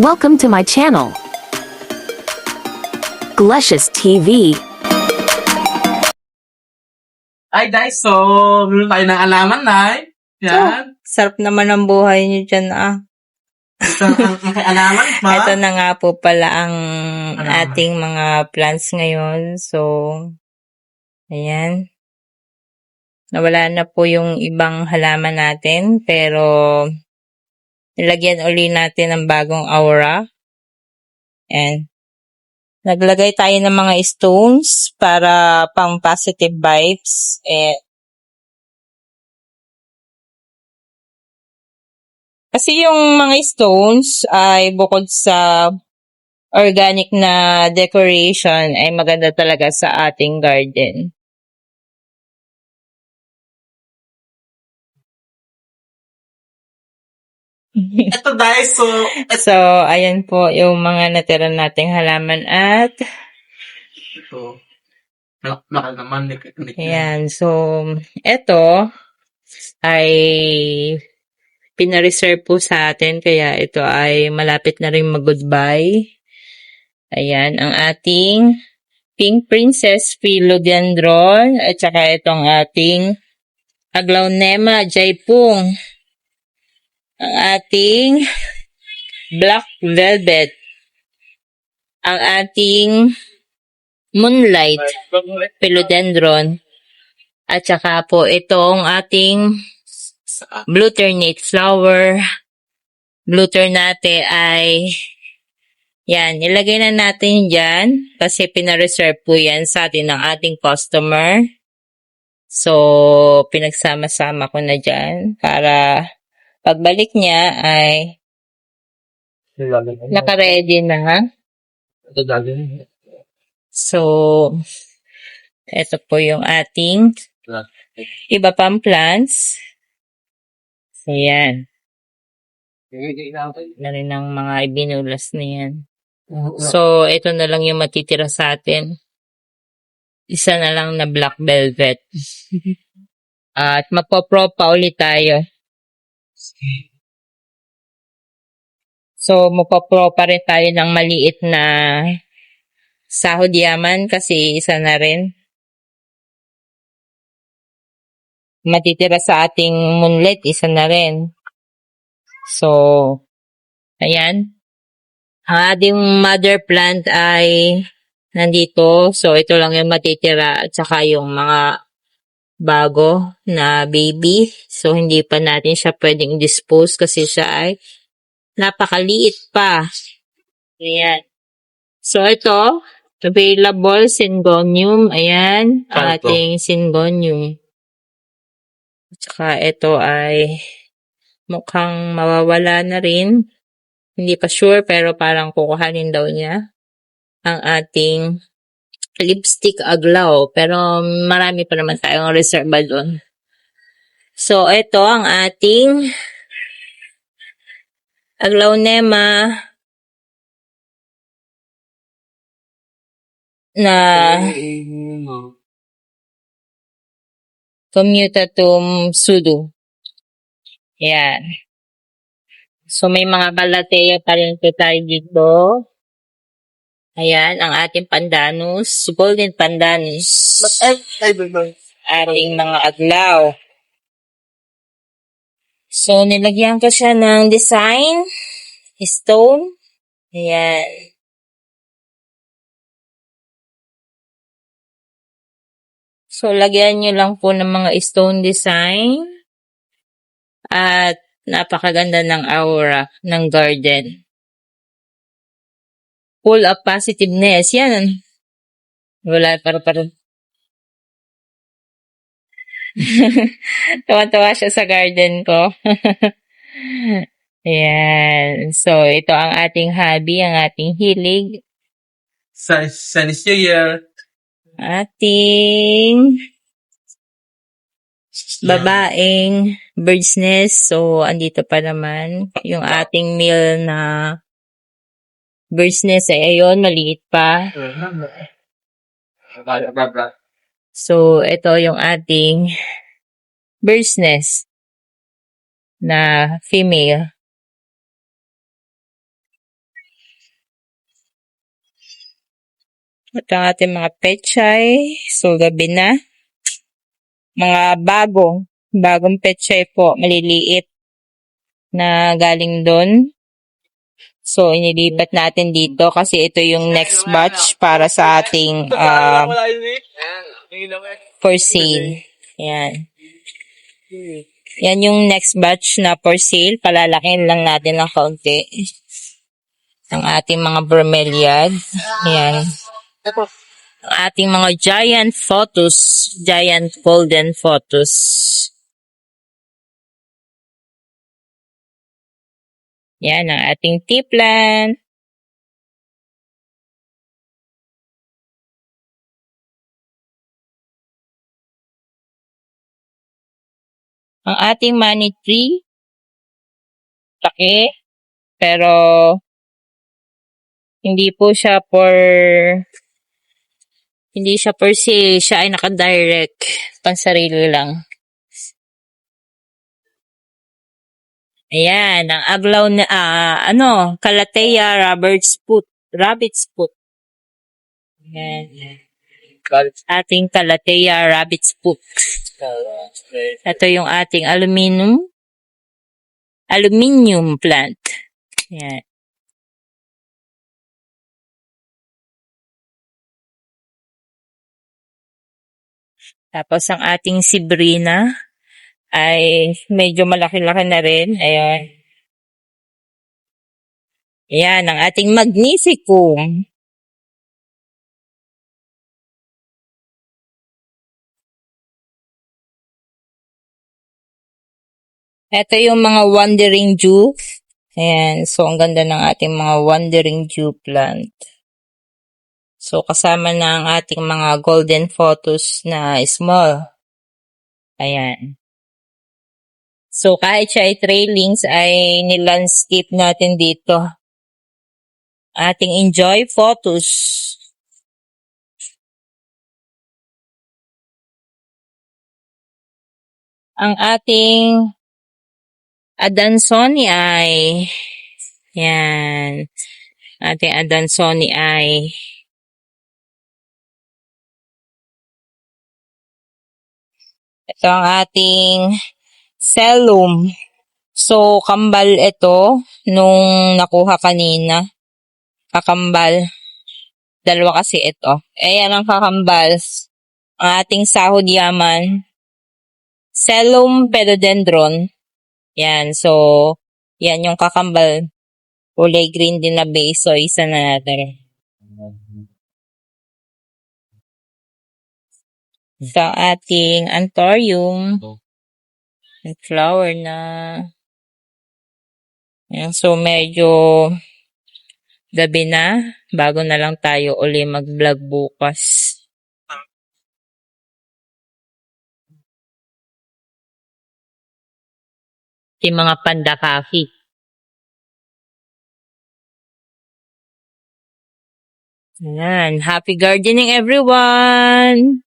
Welcome to my channel, Glecious TV. Ay, guys, so, meron tayo ng alaman, Nay. Yan. Sarap naman ang buhay niyo dyan, Ito ang aking alaman, ma. Ito na nga po pala ang Alaman. ating mga plants ngayon. So, ayan. Nawala na po yung ibang halaman natin, pero nilagyan uli natin ng bagong aura. And naglagay tayo ng mga stones para pang positive vibes. Kasi yung mga stones ay bukod sa organic na decoration ay maganda talaga sa ating garden. Ito, guys, so, So, ayan po yung mga natira nating halaman at ito. Mahal naman. ayan. So, ito ay pinareserve po sa atin kaya ito ay malapit na rin mag-goodbye. Ayan, ang ating Pink Princess Philodendron at saka itong ating Aglaonema Jaipong. Ang ating Black Velvet. Ang ating Moonlight Philodendron. At saka po itong ating Blue Ternate Flower. Blue Ternate ay yan, ilagay na natin dyan kasi pinareserve po yan sa atin ng ating customer. So, pinagsama-sama ko na dyan para pagbalik niya ay naka-ready na. So, ito po yung ating iba pang plants. So, yan. Na rin ang mga ibinulas na yan. So, ito na lang yung matitira sa atin. Isa na lang na black velvet. At magpo-pro pa ulit tayo. So, magpo-pro pa rin tayo ng maliit na sahod yaman kasi isa na rin. Matitira sa ating moonlight, isa na rin. So, ayan. Ang ating mother plant ay nandito. So, ito lang yung matitira at saka yung mga bago na baby. So, hindi pa natin siya pwedeng dispose kasi siya ay napakaliit pa. Ayan. So, ito, available Syngonium. Ayan, ang ating Syngonium. At saka ito ay mukhang mawawala na rin. Hindi pa sure pero parang kukuhanin daw niya ang ating lipstick aglaw. Pero marami pa naman tayong reserva doon. So, ito ang ating Aglaonema na Commutatum Pseudo. Yan. So, may mga kalateya pa rin po tayo dito. Ayan, ang ating pandanus. Golden pandanus. Ating mga aglaw. So, nilagyan ko siya ng design. Stone. Ayan. So, lagyan nyo lang po ng mga stone design. At napakaganda ng aura ng garden. Full of positiveness. Yan. Wala, parang. Tawa-tawa siya sa garden ko. Ayan. So, ito ang ating hobby, ang ating hilig. Chinese New Year. Ating babaeng bird's nest. So, andito pa naman yung ating meal na bird's nest. Ay, ayun, maliit pa. So, ito yung ating bird's nest na female. Ito ang ating mga pechay. So, gabi na. Mga bagong pechay po, maliliit na galing doon. So, inilipat natin dito kasi ito yung next batch para sa ating for sale. Yan. Yan yung next batch na for sale. Palalakin lang natin ng kaunti. Ang ating mga bromeliad. Yan. Ang ating mga giant photos. Giant golden photos. Yan ang ating tea plant. Ang ating money tree. Laki. Pero hindi siya per se, siya ay naka-direct. Pansarili lang. Ayan, ang aglaw na, Calathea rabbit's foot. Ayan. Ating Calathea rabbit's foot. Ito yung ating aluminium plant. Ayan. Tapos ang ating Sibrina ay medyo malaki-laki na rin. Ayan. Ayan, ang ating Magnificum. Ito yung mga Wandering Dew. Ayan, so ang ganda ng ating mga Wandering Dew plant. So kasama na ang ating mga golden photos na small. Ayan. So kahit siya ay trailings ay nilandscape natin dito. Ating enjoy photos. Ang ating Adansonii ay yan. Ating Adansonii ay ito ang ating Cellum. So, kambal ito nung nakuha kanina. Kakambal. Dalawa kasi ito. Ayan ang kakambal. Ang ating sahod yaman. Cellum pedodendron. Yan. So, yan yung kakambal. Kulay green din na base. So, isa na natin. Sa ating anthurium. Flower na. Yan. So, medyo gabi na. Bago na lang tayo uli mag-vlog bukas. Yung mga panda coffee. Ayan. Happy gardening everyone!